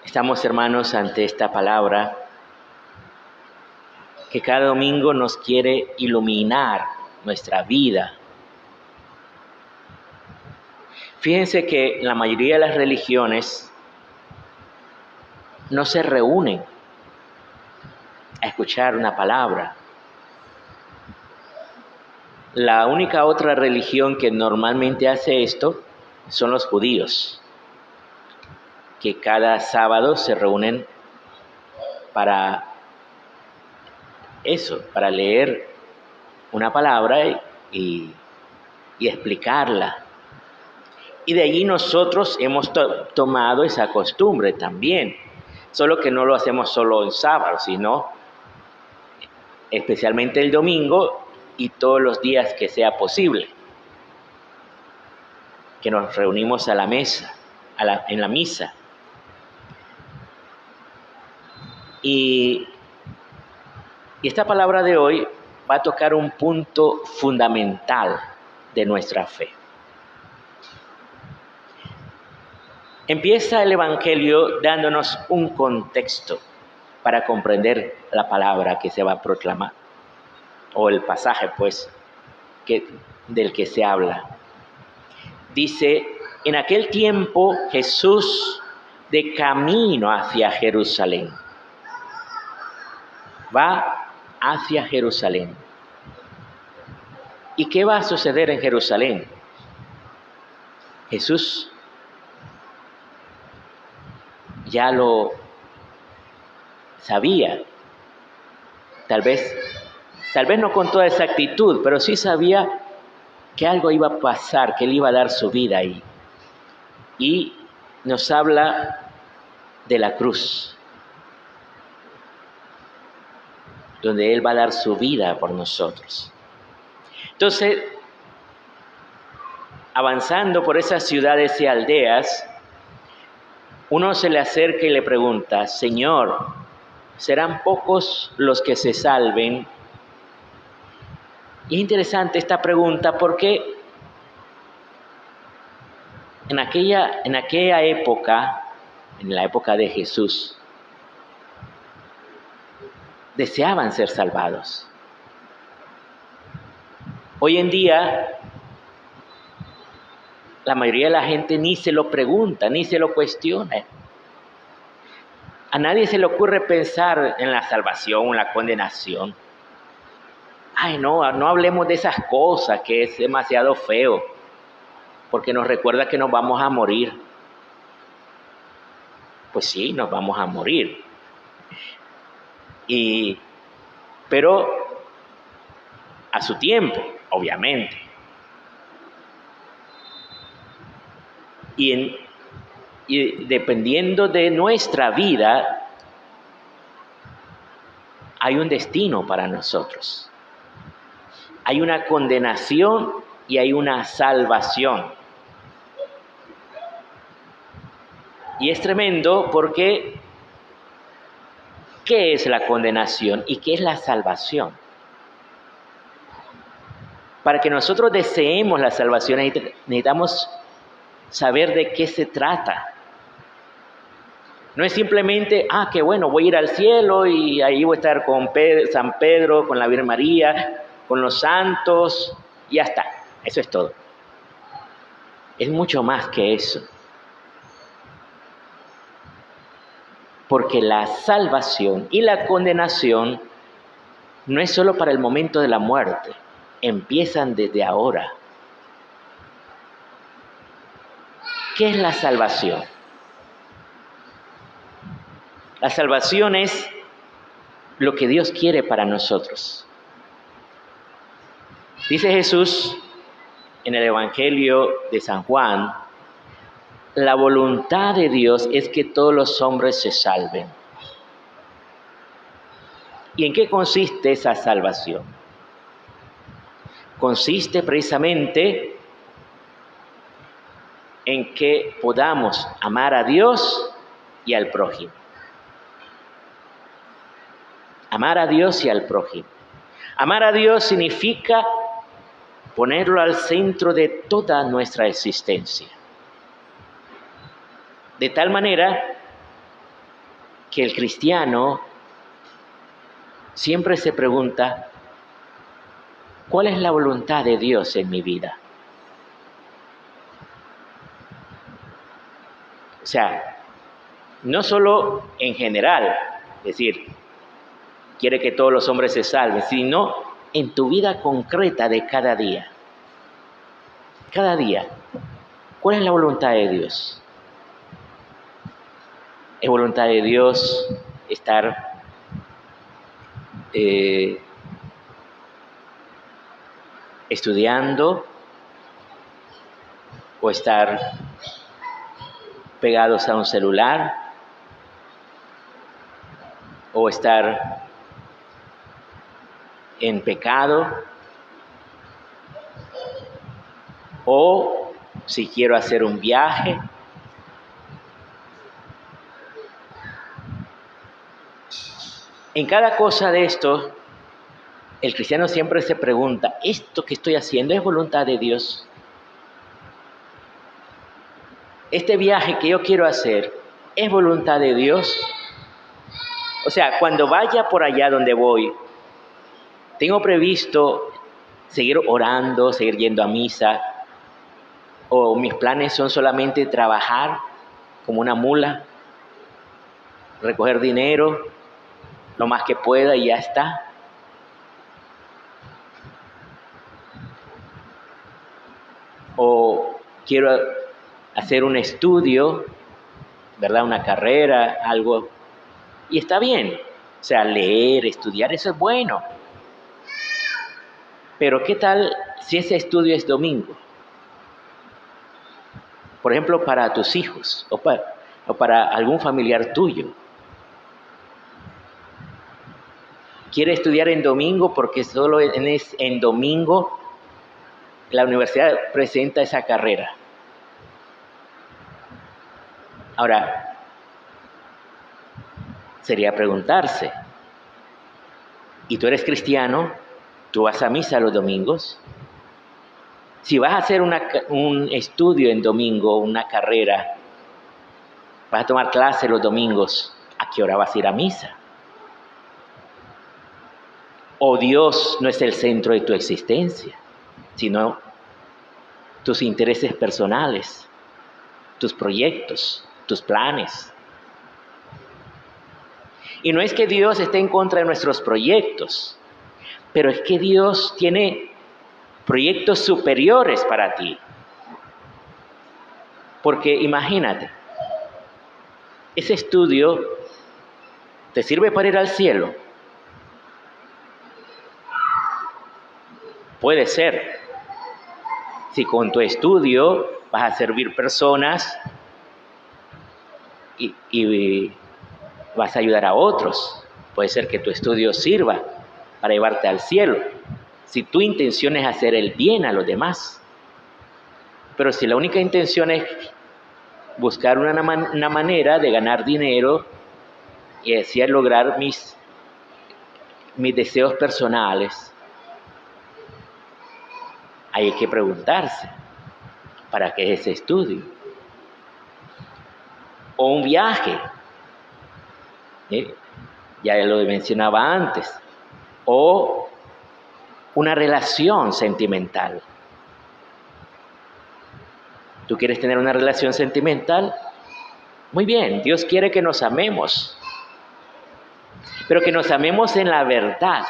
Estamos, hermanos, ante esta palabra que cada domingo nos quiere iluminar nuestra vida. Fíjense que la mayoría de las religiones no se reúnen a escuchar una palabra. La única otra religión que normalmente hace esto son los judíos, que cada sábado se reúnen para eso, para leer una palabra y explicarla. Y de allí nosotros hemos tomado esa costumbre también, solo que no lo hacemos solo en sábado, sino especialmente el domingo y todos los días que sea posible, que nos reunimos a la mesa, en la misa. Y esta palabra de hoy va a tocar un punto fundamental de nuestra fe. Empieza el Evangelio dándonos un contexto para comprender la palabra que se va a proclamar, o el pasaje, pues, del que se habla. Dice, en aquel tiempo Jesús, de camino hacia Jerusalén, va hacia Jerusalén. ¿Y qué va a suceder en Jerusalén? Jesús ya lo sabía, tal vez no con toda exactitud, pero sí sabía que algo iba a pasar, que él iba a dar su vida ahí. Y nos habla de la cruz, donde él va a dar su vida por nosotros. Entonces, avanzando por esas ciudades y aldeas, uno se le acerca y le pregunta, Señor, ¿serán pocos los que se salven? Y es interesante esta pregunta porque en aquella época, en la época de Jesús, deseaban ser salvados. Hoy en día, la mayoría de la gente ni se lo pregunta, ni se lo cuestiona. A nadie se le ocurre pensar en la salvación o la condenación. Ay, no hablemos de esas cosas, que es demasiado feo, porque nos recuerda que nos vamos a morir. Pues sí, nos vamos a morir. Pero a su tiempo, obviamente. Y dependiendo de nuestra vida, hay un destino para nosotros. Hay una condenación y hay una salvación. Y es tremendo porque ¿qué es la condenación y qué es la salvación? Para que nosotros deseemos la salvación necesitamos saber de qué se trata. No es simplemente, qué bueno, voy a ir al cielo y ahí voy a estar con San Pedro, con la Virgen María, con los santos, y ya está. Eso es todo. Es mucho más que eso. Porque la salvación y la condenación no es solo para el momento de la muerte, empiezan desde ahora. ¿Qué es la salvación? La salvación es lo que Dios quiere para nosotros. Dice Jesús en el Evangelio de San Juan, la voluntad de Dios es que todos los hombres se salven. ¿Y en qué consiste esa salvación? Consiste precisamente en que podamos amar a Dios y al prójimo. Amar a Dios y al prójimo. Amar a Dios significa ponerlo al centro de toda nuestra existencia. De tal manera que el cristiano siempre se pregunta, ¿cuál es la voluntad de Dios en mi vida? O sea, no solo en general, es decir, quiere que todos los hombres se salven, sino en tu vida concreta de cada día. Cada día, ¿cuál es la voluntad de Dios? ¿Es voluntad de Dios estar estudiando o estar pegados a un celular o estar en pecado? O si quiero hacer un viaje, en cada cosa de esto, el cristiano siempre se pregunta, ¿esto que estoy haciendo es voluntad de Dios? ¿Este viaje que yo quiero hacer es voluntad de Dios? O sea, cuando vaya por allá donde voy, ¿tengo previsto seguir orando, seguir yendo a misa? ¿O mis planes son solamente trabajar como una mula, recoger dinero lo más que pueda y ya está? ¿O quiero hacer un estudio, ¿verdad? Una carrera, algo? Y está bien, o sea, leer, estudiar, eso es bueno. Pero ¿qué tal si ese estudio es domingo? Por ejemplo, para tus hijos o para algún familiar tuyo. ¿Quiere estudiar en domingo porque solo en domingo la universidad presenta esa carrera? Ahora, sería preguntarse, ¿y tú eres cristiano? ¿Tú vas a misa los domingos? Si vas a hacer un estudio en domingo, una carrera, vas a tomar clase los domingos, ¿a qué hora vas a ir a misa? ¿O Dios no es el centro de tu existencia, sino tus intereses personales, tus proyectos, tus planes? Y no es que Dios esté en contra de nuestros proyectos, pero es que Dios tiene proyectos superiores para ti. Porque imagínate, ese estudio te sirve para ir al cielo. Puede ser. Si con tu estudio vas a servir personas y vas a ayudar a otros, puede ser que tu estudio sirva para llevarte al cielo. Si tu intención es hacer el bien a los demás. Pero si la única intención es buscar una manera de ganar dinero y así lograr mis deseos personales, hay que preguntarse, ¿para qué es ese estudio? O un viaje, ya lo mencionaba antes, o una relación sentimental. ¿Tú quieres tener una relación sentimental? Muy bien, Dios quiere que nos amemos, pero que nos amemos en la verdad.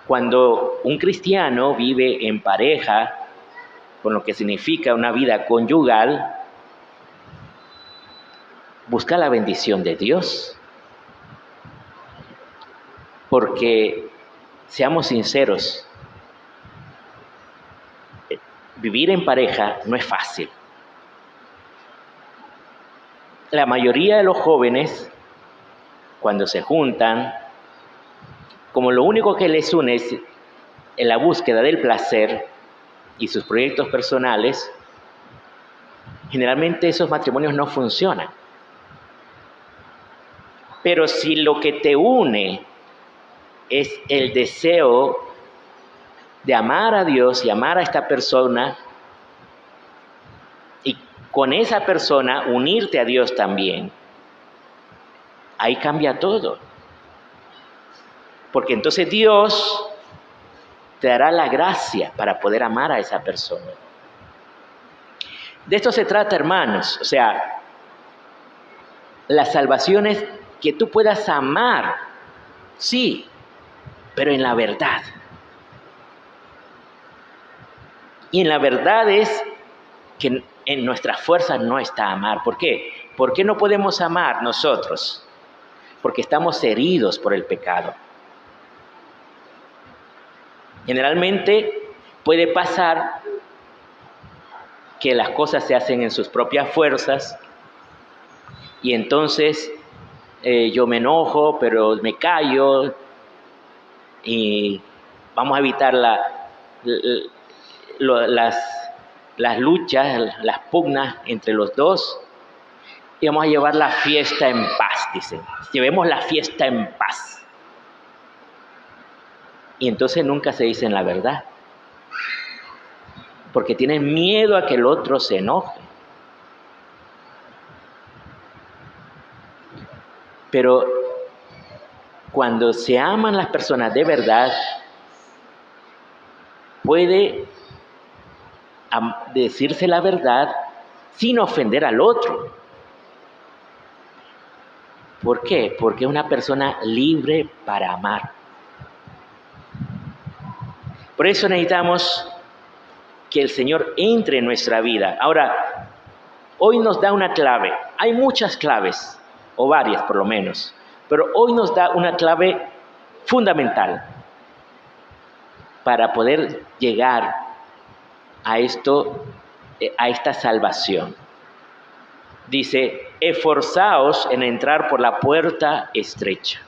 Cuando un cristiano vive en pareja, con lo que significa una vida conyugal, busca la bendición de Dios. Porque, seamos sinceros, vivir en pareja no es fácil. La mayoría de los jóvenes, cuando se juntan, como lo único que les une es en la búsqueda del placer y sus proyectos personales, generalmente esos matrimonios no funcionan. Pero si lo que te une es el deseo de amar a Dios y amar a esta persona, y con esa persona unirte a Dios también, ahí cambia todo. Porque entonces Dios te dará la gracia para poder amar a esa persona. De esto se trata, hermanos. O sea, la salvación es que tú puedas amar, sí, pero en la verdad. Y en la verdad es que en nuestras fuerzas no está amar. ¿Por qué? ¿Por qué no podemos amar nosotros? Porque estamos heridos por el pecado. Generalmente puede pasar que las cosas se hacen en sus propias fuerzas y entonces yo me enojo, pero me callo y vamos a evitar las luchas, las pugnas entre los dos y vamos a llevar la fiesta en paz, dicen. Llevemos la fiesta en paz. Y entonces nunca se dicen la verdad. Porque tienen miedo a que el otro se enoje. Pero cuando se aman las personas de verdad, puede decirse la verdad sin ofender al otro. ¿Por qué? Porque es una persona libre para amar. Por eso necesitamos que el Señor entre en nuestra vida. Ahora, hoy nos da una clave. Hay muchas claves, o varias por lo menos, pero hoy nos da una clave fundamental para poder llegar a esta salvación. Dice, esforzaos en entrar por la puerta estrecha.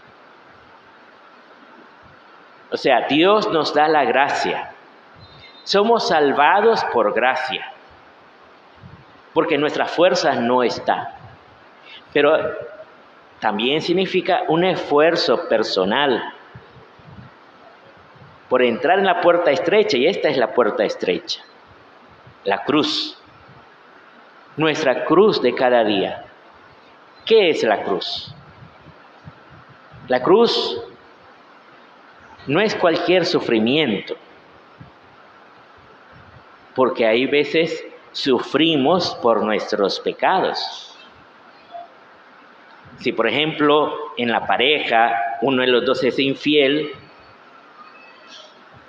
O sea, Dios nos da la gracia. Somos salvados por gracia, porque en nuestras fuerzas no está. Pero también significa un esfuerzo personal por entrar en la puerta estrecha, y esta es la puerta estrecha, la cruz, nuestra cruz de cada día. ¿Qué es la cruz? La cruz no es cualquier sufrimiento, porque hay veces sufrimos por nuestros pecados. Si, por ejemplo, en la pareja uno de los dos es infiel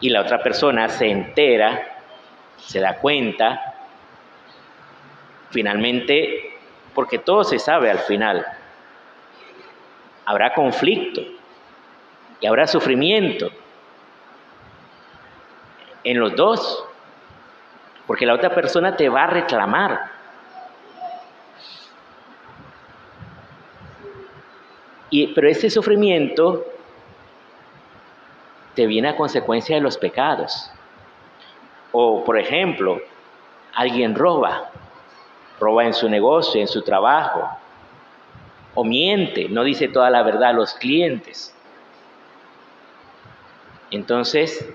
y la otra persona se entera, se da cuenta, finalmente, porque todo se sabe al final, habrá conflicto y habrá sufrimiento en los dos, porque la otra persona te va a reclamar. Pero ese sufrimiento te viene a consecuencia de los pecados. O, por ejemplo, alguien roba en su negocio, en su trabajo, o miente, no dice toda la verdad a los clientes. Entonces,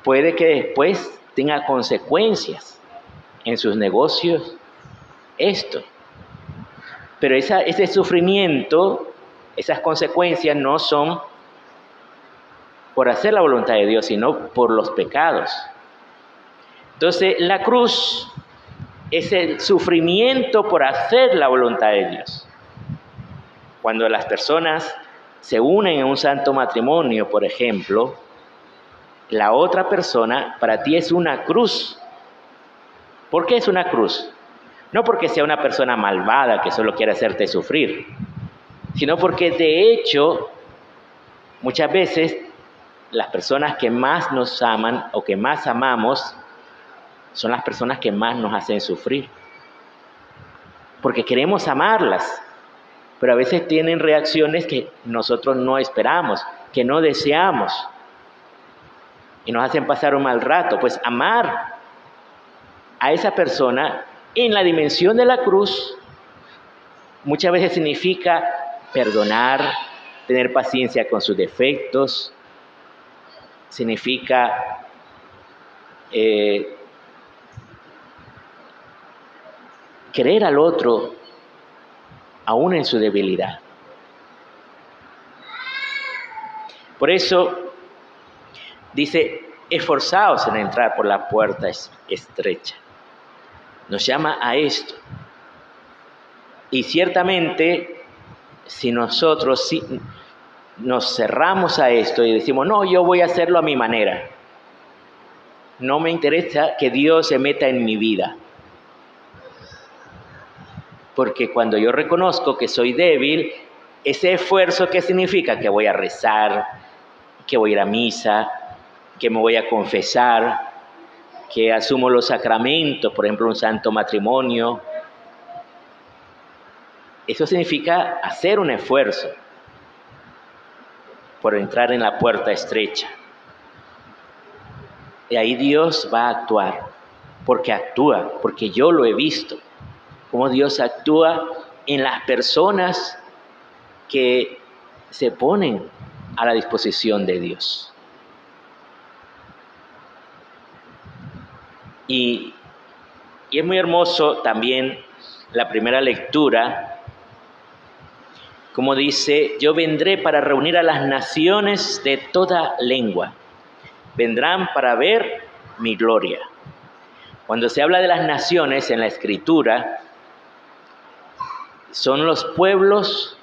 puede que después tenga consecuencias en sus negocios esto. Pero ese sufrimiento, esas consecuencias no son por hacer la voluntad de Dios, sino por los pecados. Entonces, la cruz es el sufrimiento por hacer la voluntad de Dios. Cuando las personas se unen en un santo matrimonio, por ejemplo, la otra persona para ti es una cruz. ¿Por qué es una cruz? No porque sea una persona malvada que solo quiere hacerte sufrir, sino porque de hecho, muchas veces las personas que más nos aman o que más amamos son las personas que más nos hacen sufrir. Porque queremos amarlas, pero a veces tienen reacciones que nosotros no esperamos, que no deseamos, y nos hacen pasar un mal rato. Pues amar a esa persona en la dimensión de la cruz muchas veces significa perdonar, tener paciencia con sus defectos, significa querer al otro aún en su debilidad. Por eso dice, esforzaos en entrar por la puerta estrecha. Nos llama a esto. Y ciertamente, si nosotros nos cerramos a esto y decimos, no, yo voy a hacerlo a mi manera. No me interesa que Dios se meta en mi vida. Porque cuando yo reconozco que soy débil, ese esfuerzo, ¿qué significa? Que voy a rezar, que voy a ir a misa, que me voy a confesar, que asumo los sacramentos, por ejemplo, un santo matrimonio. Eso significa hacer un esfuerzo por entrar en la puerta estrecha. Y ahí Dios va a actuar, porque yo lo he visto, cómo Dios actúa en las personas que se ponen a la disposición de Dios. Y es muy hermoso también la primera lectura, como dice, yo vendré para reunir a las naciones de toda lengua. Vendrán para ver mi gloria. Cuando se habla de las naciones en la Escritura, son los pueblos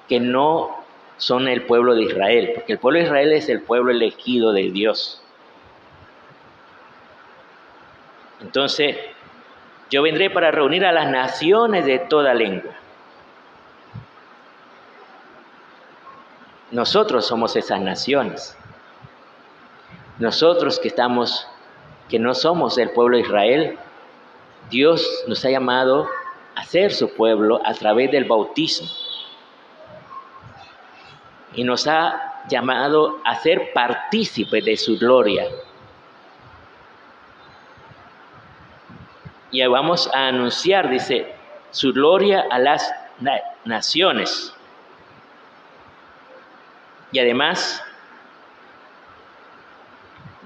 que no son el pueblo de Israel, porque el pueblo de Israel es el pueblo elegido de Dios. Entonces, yo vendré para reunir a las naciones de toda lengua. Nosotros somos esas naciones. Nosotros que no somos el pueblo de Israel, Dios nos ha llamado a ser su pueblo a través del bautismo. Y nos ha llamado a ser partícipes de su gloria. Y vamos a anunciar, dice, su gloria a las naciones. Y además,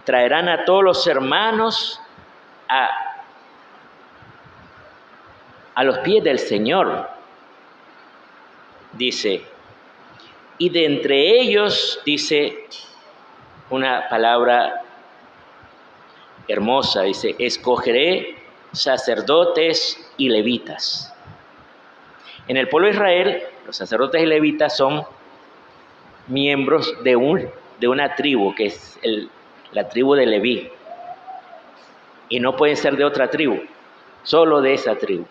traerán a todos los hermanos a los pies del Señor. Dice, y de entre ellos, dice una palabra hermosa, dice, escogeré sacerdotes y levitas. En el pueblo de Israel, los sacerdotes y levitas son miembros de una tribu, que es la tribu de Leví. Y no pueden ser de otra tribu, solo de esa tribu.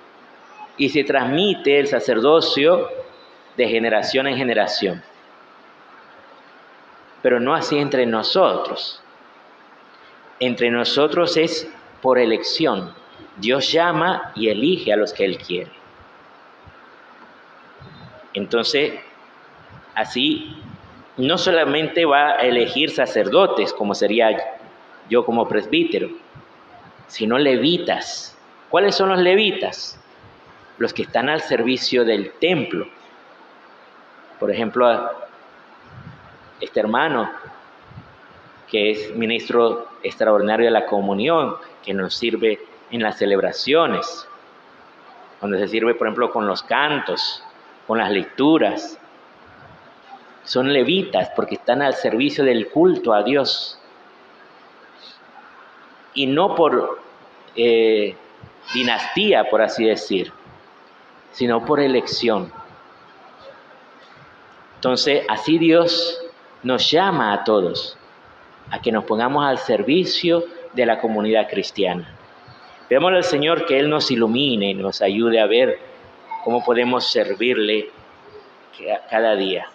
Y se transmite el sacerdocio de generación en generación. Pero no así entre nosotros. Entre nosotros es por elección. Dios llama y elige a los que Él quiere. Entonces, así, no solamente va a elegir sacerdotes, como sería yo como presbítero, sino levitas. ¿Cuáles son los levitas? Los que están al servicio del templo. Por ejemplo, este hermano, que es ministro extraordinario de la comunión, que nos sirve en las celebraciones, cuando se sirve, por ejemplo, con los cantos, con las lecturas. Son levitas porque están al servicio del culto a Dios. Y no por dinastía, por así decir, sino por elección. Entonces, así Dios nos llama a todos a que nos pongamos al servicio de la comunidad cristiana. Pedimos al Señor que Él nos ilumine y nos ayude a ver cómo podemos servirle cada día.